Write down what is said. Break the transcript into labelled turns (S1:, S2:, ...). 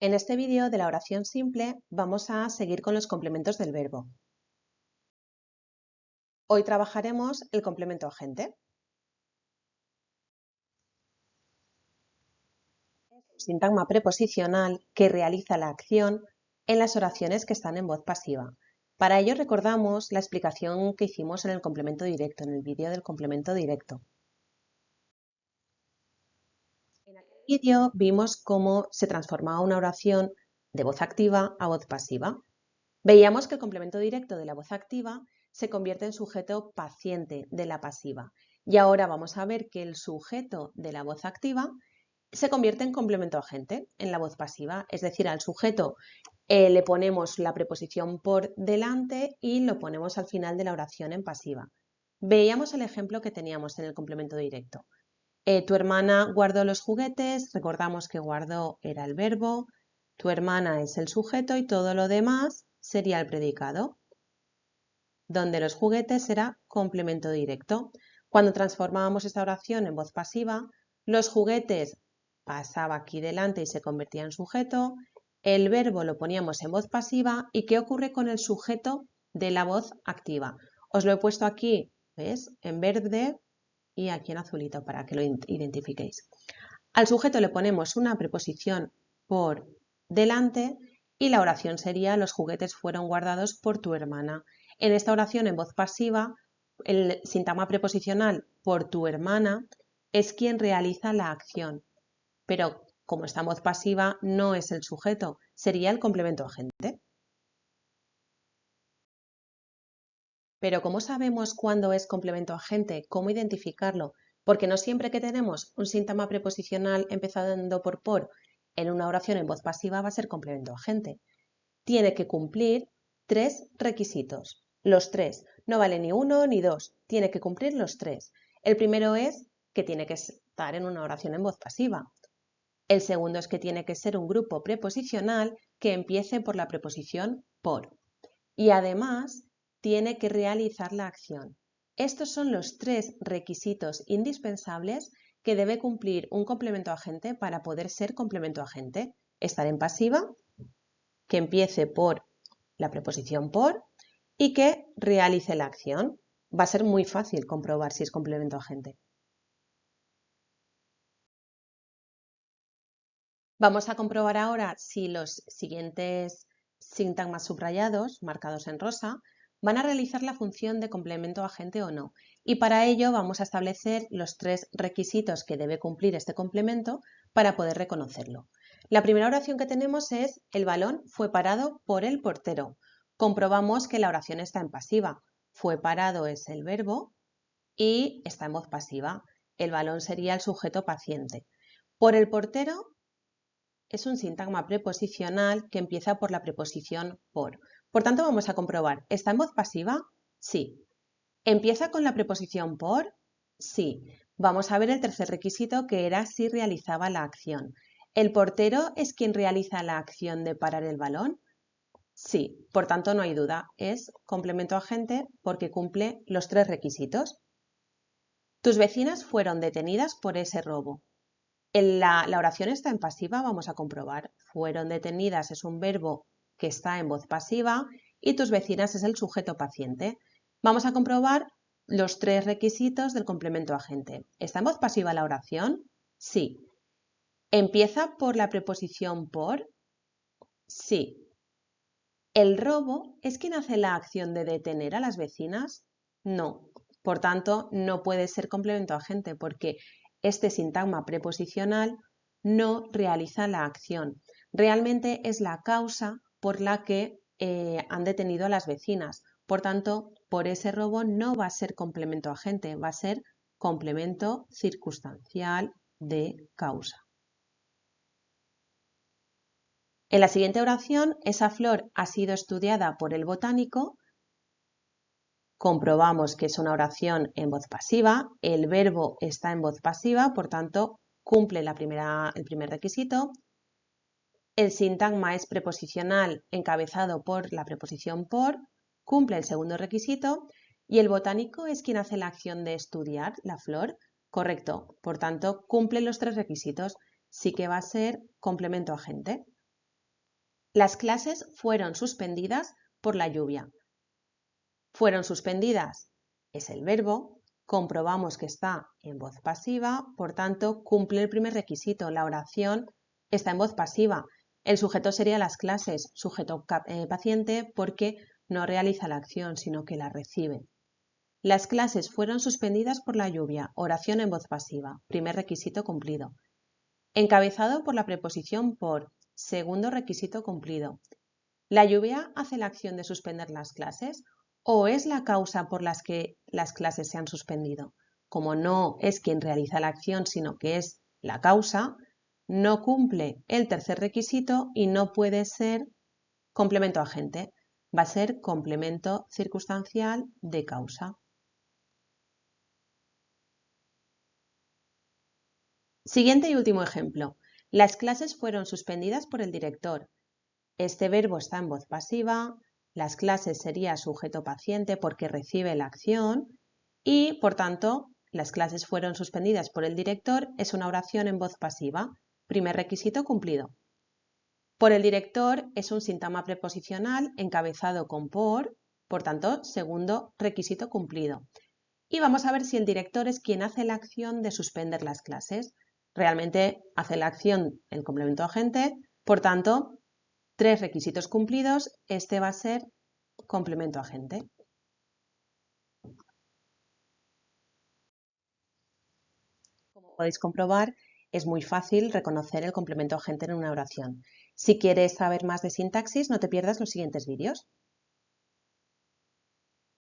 S1: En este vídeo de la oración simple vamos a seguir con los complementos del verbo. Hoy trabajaremos el complemento agente. Sintagma preposicional que realiza la acción en las oraciones que están en voz pasiva. Para ello recordamos la explicación que hicimos en el complemento directo, en el vídeo del complemento directo. En aquel vídeo vimos cómo se transformaba una oración de voz activa a voz pasiva. Veíamos que el complemento directo de la voz activa se convierte en sujeto paciente de la pasiva. Y ahora vamos a ver que el sujeto de la voz activa se convierte en complemento agente en la voz pasiva, es decir, al sujeto le ponemos la preposición por delante y lo ponemos al final de la oración en pasiva. Veíamos el ejemplo que teníamos en el complemento directo. Tu hermana guardó los juguetes, recordamos que guardó era el verbo, tu hermana es el sujeto y todo lo demás sería el predicado, donde los juguetes será complemento directo. Cuando transformábamos esta oración en voz pasiva, los juguetes pasaba aquí delante y se convertía en sujeto, el verbo lo poníamos en voz pasiva y ¿qué ocurre con el sujeto de la voz activa? Os lo he puesto aquí, ¿ves? En verde y aquí en azulito para que lo identifiquéis. Al sujeto le ponemos una preposición por delante y la oración sería los juguetes fueron guardados por tu hermana. En esta oración en voz pasiva, el sintagma preposicional por tu hermana es quien realiza la acción, pero como está en voz pasiva no es el sujeto, sería el complemento agente. Pero ¿cómo sabemos cuándo es complemento agente? ¿Cómo identificarlo? Porque no siempre que tenemos un síntoma preposicional empezando por en una oración en voz pasiva va a ser complemento agente. Tiene que cumplir tres requisitos. Los tres. No vale ni uno ni dos. Tiene que cumplir los tres. El primero es que tiene que estar en una oración en voz pasiva. El segundo es que tiene que ser un grupo preposicional que empiece por la preposición por. Y además tiene que realizar la acción. Estos son los tres requisitos indispensables que debe cumplir un complemento agente para poder ser complemento agente. Estar en pasiva, que empiece por la preposición por y que realice la acción. Va a ser muy fácil comprobar si es complemento agente. Vamos a comprobar ahora si los siguientes sintagmas subrayados, marcados en rosa, van a realizar la función de complemento agente o no. Y para ello vamos a establecer los tres requisitos que debe cumplir este complemento para poder reconocerlo. La primera oración que tenemos es el balón fue parado por el portero. Comprobamos que la oración está en pasiva. Fue parado es el verbo y está en voz pasiva. El balón sería el sujeto paciente. Por el portero es un sintagma preposicional que empieza por la preposición por. Por tanto, vamos a comprobar. ¿Está en voz pasiva? Sí. ¿Empieza con la preposición por? Sí. Vamos a ver el tercer requisito, que era si realizaba la acción. ¿El portero es quien realiza la acción de parar el balón? Sí. Por tanto, no hay duda. Es complemento agente porque cumple los tres requisitos. Tus vecinas fueron detenidas por ese robo. La oración está en pasiva, vamos a comprobar. Fueron detenidas es un verbo que está en voz pasiva y tus vecinas es el sujeto paciente. Vamos a comprobar los tres requisitos del complemento agente. ¿Está en voz pasiva la oración? Sí. ¿Empieza por la preposición por? Sí. ¿El robo es quien hace la acción de detener a las vecinas? No. Por tanto, no puede ser complemento agente porque este sintagma preposicional no realiza la acción. Realmente es la causa por la que han detenido a las vecinas. Por tanto, por ese robo no va a ser complemento agente, va a ser complemento circunstancial de causa. En la siguiente oración, esa flor ha sido estudiada por el botánico. Comprobamos que es una oración en voz pasiva, el verbo está en voz pasiva, por tanto, cumple el primer requisito. El sintagma es preposicional encabezado por la preposición por, cumple el segundo requisito. Y el botánico es quien hace la acción de estudiar la flor, correcto. Por tanto, cumple los tres requisitos, sí que va a ser complemento agente. Las clases fueron suspendidas por la lluvia. Fueron suspendidas es el verbo, comprobamos que está en voz pasiva, por tanto cumple el primer requisito, la oración está en voz pasiva. El sujeto sería las clases, sujeto paciente, porque no realiza la acción, sino que la recibe. Las clases fueron suspendidas por la lluvia, oración en voz pasiva, primer requisito cumplido. Encabezado por la preposición por, segundo requisito cumplido. ¿La lluvia hace la acción de suspender las clases o es la causa por las que las clases se han suspendido? Como no es quien realiza la acción, sino que es la causa, no cumple el tercer requisito y no puede ser complemento agente. Va a ser complemento circunstancial de causa. Siguiente y último ejemplo. Las clases fueron suspendidas por el director. Este verbo está en voz pasiva, las clases sería sujeto paciente porque recibe la acción y, por tanto, las clases fueron suspendidas por el director es una oración en voz pasiva, primer requisito cumplido. Por el director es un sintagma preposicional encabezado con por tanto, segundo requisito cumplido. Y vamos a ver si el director es quien hace la acción de suspender las clases. Realmente hace la acción el complemento agente, por tanto, tres requisitos cumplidos, este va a ser complemento agente. Como podéis comprobar, es muy fácil reconocer el complemento agente en una oración. Si quieres saber más de sintaxis, no te pierdas los siguientes vídeos.